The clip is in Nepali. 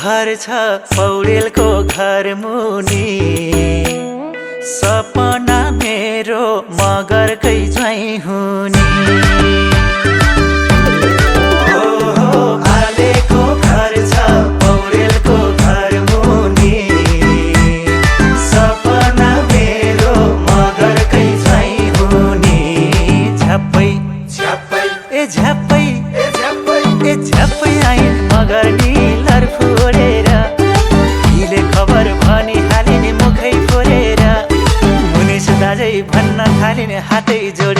घर छ पौडेलको घर मुनि सपना मेरो मगरकै झैं हुने भालेको घर छ पौडेलको घर मुनि सपना मेरो मगरकै झैं हुने झ्याप्पै झ्याप्पै ए झ्याप्पै ए झ्याप्पै ए झ्याप्पै आइन मगर निलर फोडेर हिले खबर भनी हालिने मुखै फोरेर मुनिस दाजै भन्न थालिने हातै जोड